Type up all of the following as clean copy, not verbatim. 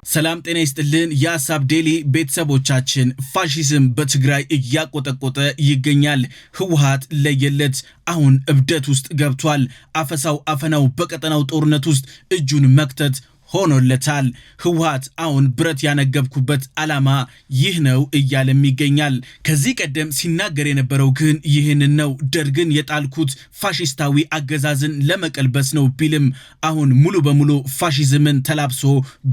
ሰላም ጤና ይስጥልን የሐሳብ ዴሊ ቤተሰቦቻችን ፋሺዝም በትግራይ እያቆጠቆጠ ይገኛል ህወሓት ለየለት አሁን እብደት ውስጥ ገብቷል አፈናው በቀጠናው ጦርነት ውስጥ እጁን መክተት ሆኖለታል ህወሓት አሁን ብረት ያነገብኩበት ዓላማ ይህ ነው እያለም ይገኛል ከዚህ ቀደም ሲናገር የነበረው ግን ይህንን ነው ደርግን የጣልኩት ፋሺስታዊ አገዛዝን ለመቀልበስ ነው ቢልም አሁን ሙሉ በሙሉ ፋሺዝምን ተላብሶ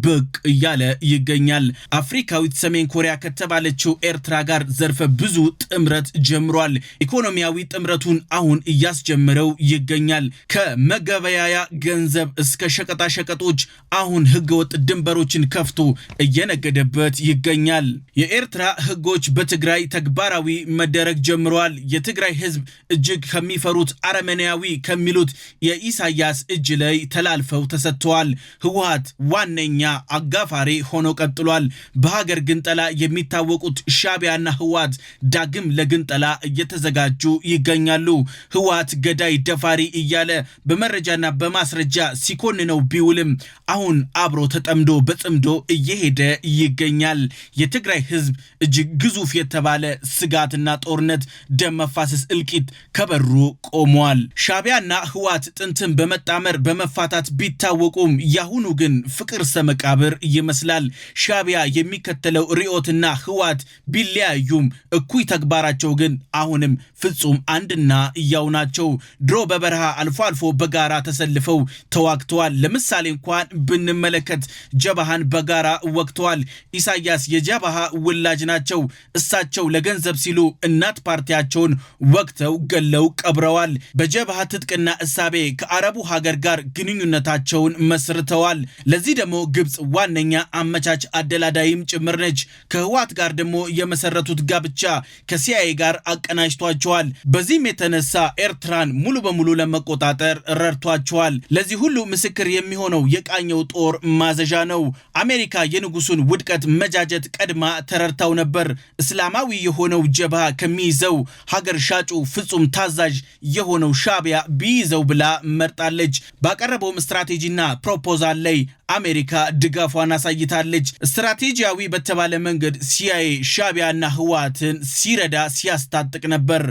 ብቅ እያለ ይገኛል አፍሪካዊት ሰሜን ኮሪያ ከተባለችው ኤርትራ ጋር ዘርፈ ብዙ ጥምረት ጀምሯል ኢኮኖሚያዊ ጥምረቱን አሁን እያስጀመረው ይገኛል ከመገበያያ ገንዘብ እስከ ሸቀጣ ሸቀጦች አሁን ህገወጥ ድንበሮችን ከፍቶ እየነገደበት ይገኛል የኤርትራ ህጎች በትግራይ ተግባራዊ መደረግ ጀምሯል የትግራይ ህዝብ እጅግ ከሚፈሩት አረመኔያዊ ከሚሉት የኢሳያስ እጅ ላይ ተላልፈው ተሰጥተዋል ህወሓት ዋነኛ አጋፋሪ ሆኖ ቀጥሏል በሀገር ግንጠላ የሚታወቁት ሻቢያና ህወሓት ዳግም ለግንጠላ እየተዘጋጁ ይገኛሉ ህወሓት ገዳይ ደፋሪ እያለ በመረጃና በማስረጃ ሲኮንነው ቢውልም አሁን አብሮ ተጠምዶ በጽምዶ እየሄደ ይገኛል የትግራይ ህዝብ እጅግ ግዙፍ የተባለ ስጋትና ጦርነት ደም መፋሰስ እልቂት ከበሩ ቆሟል ሻቢያና ህወሓት ጥንትን በመጣመር በመፋታት ቢታወቁም ያሁኑ ግን ፍቅር ሰመቃብር ይመስላል ሻቢያ የሚከተለው ሪዮትና ህወሓት ቢለያዩም እኩይ ተግባራቸው ግን አሁንም ፍጹም አንድና ያው ናቸው ድሮ በበረሃ አልፎ በጋራ ተሰልፈው ተዋግተዋል ለምሳሌ እንኳን ብንመለከት ጀባሃን በጋራ ወቅተዋል ኢሳያስ የጀባሃ ውላጅ ናቸው እሳቸው ለገንዘብ ሲሉ እናት ፓርቲያቸውን ወቅተው ገለው ቀብረዋል በጀባሃ ትጥቅና እሳቤ ከአረቡ ሀገር ጋር ግንኙነታቸውን መስርተዋል ለዚህ ደግሞ ግብጽ ዋነኛ አመቻች አደላዳይም ጭምር ነች ከህወሓት ጋር ደግሞ የመሰረቱት ጋብቻ ከሲአይኤ ጋር አቀናጅቷቸዋል በዚህም የተነሳ ኤርትራን ሙሉ በሙሉ ለመቆጣጠር ረድቷቸዋል ለዚህ ሁሉ ምስክር የሚሆነው የቃኘው ጦር ማዘዣ ነው አሜሪካ የንጉሱን ውድቀት መጃጀት ቀድማ ተረርታው ነበር እስላማዊ የሆነው ጀባሃ ከሚይዘው ሀገር ሻጩ ፍጹም ታዛዥ የሆነው ሻቢያ ቢይዘው ብላ መርጣለች ባቀረበው ስትራቴጂና ፕሮፖዛል ላይ አሜሪካ ድጋፏን አሳይታለች ስትራቴጂያዊ በተባለ መንገድ ሲአይኤ ሻቢያና ህወሓትን ሲረዳ ሲያስታጥቅ ነበር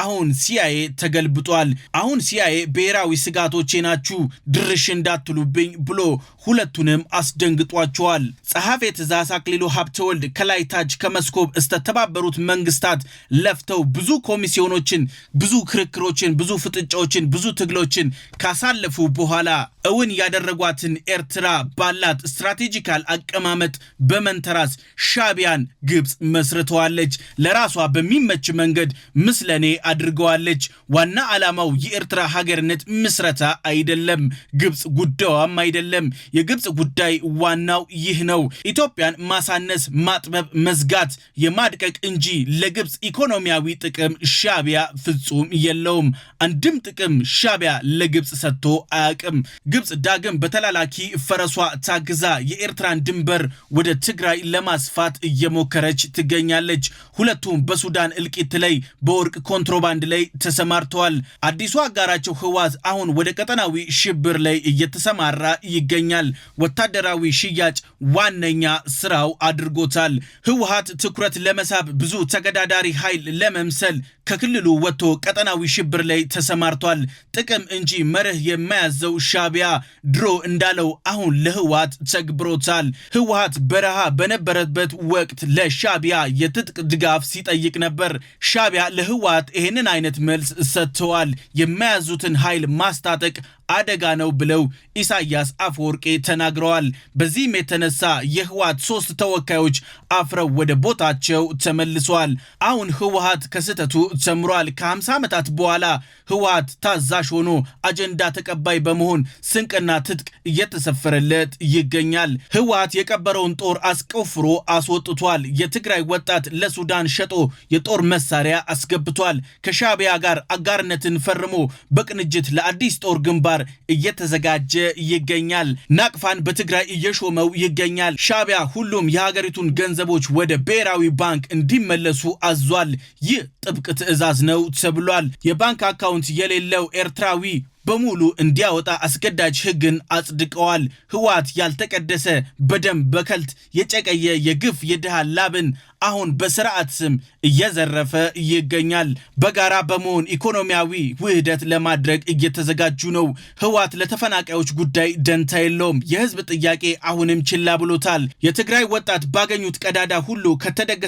አሁን ሲአይኤ ተገልብጧል አሁን ሲአይኤ ብሔራዊ ስጋቶቼ ናችሁ ድርሽ እንዳትሉብኝ ብሎ ሁለቱንም አስደንግጧቸዋል ጸሐፌ ትእዛዝ አክሊሉ ሀብተወልድ ከላይ ታች ከመስኮብ እስተተባበሩት መንግስታት ለፍተው ብዙ ኮሚሲዮኖችን ብዙ ክርክሮችን ብዙ ፍጥጫዎችን ብዙ ትግሎችን ካሳለፉ በኋላ እውን ያደረጓትን ኤርትራ ባላት ስትራቴጂካል አቀማመጥ በመንተራስ ሻቢያን ግብጽ መስርተዋለች ለራሷ በሚመች መንገድ ምስለኔ አድርገዋለች ዋና ዓላማው የኤርትራ ሀገርነት ምስረታ አይደለም ግብጽ ጉዳዩም አይደለም የግብጽ ጉዳይ ዋናው ይህ ነው ኢትዮጵያን ማሳነስ ማጥበብ መዝጋት የማድቀቅ እንጂ ለግብጽ ኢኮኖሚያዊ ጥቅም ሻቢያ ፍጹም የለውም አንድም ጥቅም ሻቢያ ለግብጽ ሰጥቶ አያቅም ግብጽ ዳግም በተላላኪ ፈረሷ ታግዛ የኤርትራን ድንበር ወደ ትግራይ ለማስፋት እየሞከረች ትገኛለች ሁለቱም በሱዳን እልቂት ላይ በወርቅ ኮንትሮባንድ ላይ ተሰማርተዋል አዲሱ አጋራቸው ህወሓት አሁን ወደ ቀጠናዊ ሽብር ላይ እየተሰማራ ይገኛል ወታደራዊ ሽያጭ ዋነኛ ስራው አድርጎታል ህወሓት ትኩረት ለመሳብ ብዙ ተገዳዳሪ ኃይል ለመምሰል ከክልሉ ወጥቶ ቀጠናዊ ሽብር ላይ ተሰማርቷል ጥቅም እንጂ መርህ የማያዘው ሻቢያ ድሮ እንዳለው አሁን ለህወሓት ተግብሮታል ህወሓት በረሃ በነበረበት ወቅት ለሻቢያ የትጥቅ ድጋፍ ሲጠይቅ ነበር ሻቢያ ለህወሓት ይሄንን አይነት መልስ ሰጥተዋል የማያዙትን ኃይል ማስታጠቅ አደጋ ነው ብለው ኢሳያስ አፈወርቂ ተናግረዋል በዚህም የተነሳ የህወሓት 3 ተወካዮች አፍረው ወደ ቦታቸው ተመልሰዋል አሁን ህወሓት ከስተቱ ተምሯል ከ50 ዓመታት በኋላ ህወሓት ታዛዥ ሆኖ አጀንዳ ተቀባይ በመሆን ስንቅና ትጥቅ እየተሰፈረለት ይገኛል ህወሓት የቀበረውን ጦር አስቆፍሮ አስወጥቷል የትግራይ ወጣት ለሱዳን ሸጦ የጦር መሳሪያ አስገብቷል ከሻቢያ ጋር አጋርነትን ፈርሞ በቅንጅት ለአዲስ ጦር ግንባር እየተዘጋጀ ይገኛል ናቅፋን በትግራይ እየሾመው ይገኛል ሻቢያ ሁሉም የሀገሪቱን ገንዘቦች ወደ ብሔራዊ ባንክ እንዲመለሱ አዟል ይህ ጥብቅ ትዕዛዝ ነው ተብሏል የባንክ አካውንት የሌለው ኤርትራዊ በሙሉ እንዲያወጣ አስገዳጅ ህግን አጽድቀዋል። ህወሓት ያልተቀደሰ በደም በከልት የጨቀየ የግፍ የድሃ ላብን አሁን በስርዓት ስም እየዘረፈ ይገኛል። በጋራ በመሆን ኢኮኖሚያዊ ውህደት ለማድረግ እየተዘጋጁ ነው። ህወሓት ለተፈናቃዮች ጉዳይ ደንታ የለውም። የህዝብ ጥያቄ አሁንም ችላ ብሎታል። የትግራይ ወጣት ባገኙት ቀዳዳ ሁሉ ከተደገሰላቸው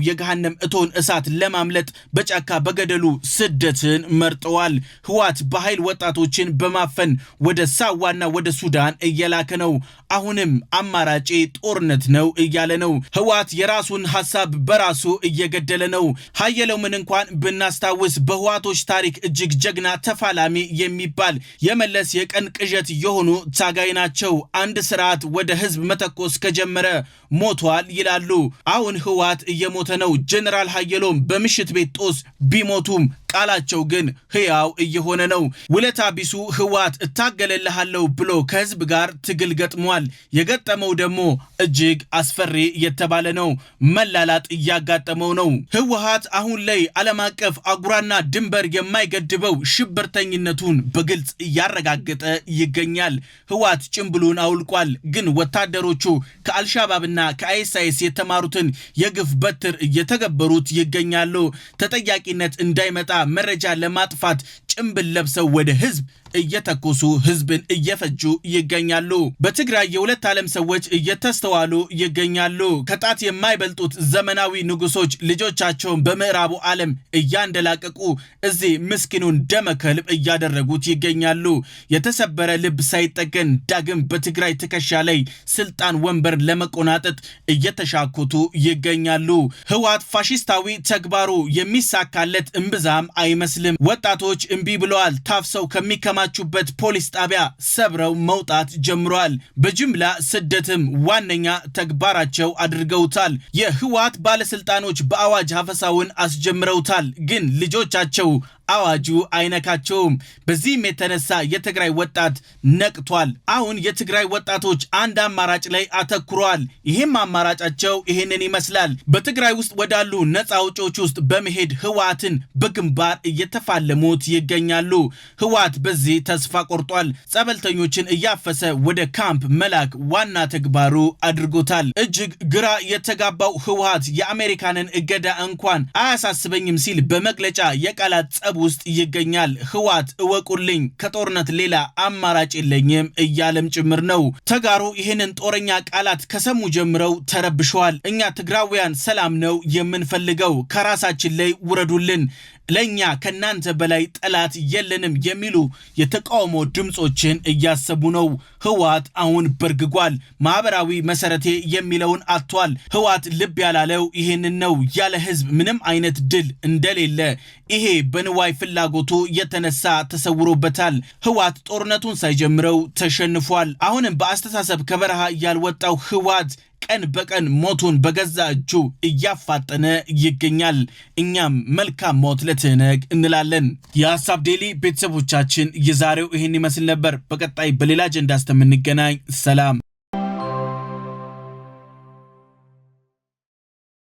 የገሃነም እቶን እሳት ለማምለጥ በጫካ በገደሉ ስደትን መርጠዋል። ህወሓት በኃይል ወጣቶችን በማፈን ወደ ሳዋና ወደ ሱዳን እየላከ ነው። አሁንም አማራጭ ጦርነት ነው እያለ ነው። ህወሓት የራሱን ሐሳብ በራሱ እየገደለ ነው። ሀየለው ምን እንኳን ብናስታውስ በህወሓቶች ታሪክ እጅግ ጀግና ተፋላሚ የሚባል የመለስ የቀን ቅዠት የሆኑ ታጋይ ናቸው። አንድ ስርዓት ወደ ህዝብ መተኮስ ከጀመረ ሞቷል ይላሉ። አሁን ህወሓት እየሞተ ነው። ጀነራል ሀየሎም በምሽት ቤት ጦስ ቢሞቱም ቃላቸው ግን ህያው እየሆነ ነው። ውለታ ቢሱ ህወሓት እታገለልሃለሁ ብሎ ከህዝብ ጋር ትግል ገጥሟል። የገጠመው ደግሞ እጅግ አስፈሪ የተባለ ነው። መላላጥ እያጋጠመው ነው። ህወሓት አሁን ላይ ዓለም አቀፍ አጉራና ድንበር የማይገድበው ሽብርተኝነቱን በግልጽ እያረጋገጠ ይገኛል። ህወሓት ጭምብሉን አውልቋል። ግን ወታደሮቹ ከአልሻባብና ከአይኤስአይኤስ የተማሩትን የግፍ በትር እየተገበሩት ይገኛሉ። ተጠያቂነት እንዳይመጣ መረጃ ለማጥፋት ጭምብል ለብሰው ወደ ህዝብ እየተኮሱ ህዝብን እየፈጁ ይገኛሉ። በትግራይ የሁለት ዓለም ሰዎች እየተስተዋሉ ይገኛሉ። ከጣት የማይበልጡት ዘመናዊ ንጉሶች ልጆቻቸውን በምዕራቡ ዓለም እያንደላቀቁ እዚህ ምስኪኑን ደመከልብ እያደረጉት ይገኛሉ። የተሰበረ ልብ ሳይጠገን ዳግም በትግራይ ትከሻ ላይ ስልጣን ወንበር ለመቆናጠጥ እየተሻኮቱ ይገኛሉ። ህወሓት ፋሺስታዊ ተግባሩ የሚሳካለት እምብዛም አይመስልም። ወጣቶች እምቢ ብለዋል። ታፍሰው ከሚከማቹበት ፖሊስ ጣቢያ ሰብረው መውጣት ጀምረዋል። በጅምላ ስደትም ዋነኛ ተግባራቸው አድርገውታል። የህወሓት ባለስልጣኖች በአዋጅ ሀፈሳውን አስጀምረውታል። ግን ልጆቻቸው አዋጁ አይነካቸውም። በዚህም የተነሳ የትግራይ ወጣት ነቅቷል። አሁን የትግራይ ወጣቶች አንድ አማራጭ ላይ አተኩረዋል። ይህም አማራጫቸው ይህንን ይመስላል። በትግራይ ውስጥ ወዳሉ ነፃ አውጪዎች ውስጥ በመሄድ ህወሓትን በግንባር እየተፋለሙት ይገኛሉ። ህወሓት በዚህ ተስፋ ቆርጧል። ጸበልተኞችን እያፈሰ ወደ ካምፕ መላክ ዋና ተግባሩ አድርጎታል። እጅግ ግራ የተጋባው ህወሓት የአሜሪካንን እገዳ እንኳን አያሳስበኝም ሲል በመግለጫ የቃላት ጸብ ውስጥ ይገኛል። ህወሓት እወቁልኝ ከጦርነት ሌላ አማራጭ የለኝም እያለም ጭምር ነው። ተጋሩ ይህንን ጦረኛ ቃላት ከሰሙ ጀምረው ተረብሸዋል። እኛ ትግራውያን ሰላም ነው የምንፈልገው፣ ከራሳችን ላይ ውረዱልን፣ ለኛ ከናንተ በላይ ጠላት የለንም የሚሉ የተቃውሞ ድምጾችን እያሰቡ ነው። ህወሓት አሁን በርግጓል። ማህበራዊ መሰረቴ የሚለውን አጥቷል። ህወሓት ልብ ያላለው ይሄንን ነው። ያለ ህዝብ ምንም አይነት ድል እንደሌለ ይሄ በንዋይ ፍላጎቱ የተነሳ ተሰውሮበታል። ህወሓት ጦርነቱን ሳይጀምረው ተሸንፏል። አሁንም በአስተሳሰብ ከበረሃ ያልወጣው ህወሓት ቀን በቀን ሞቱን በገዛ እጁ እያፋጠነ ይገኛል። እኛም መልካም ሞት ለትህነግ እንላለን። የሀሳብ ዴሊ ቤተሰቦቻችን የዛሬው ይህን ይመስል ነበር። በቀጣይ በሌላ አጀንዳ እስከምንገናኝ ሰላም።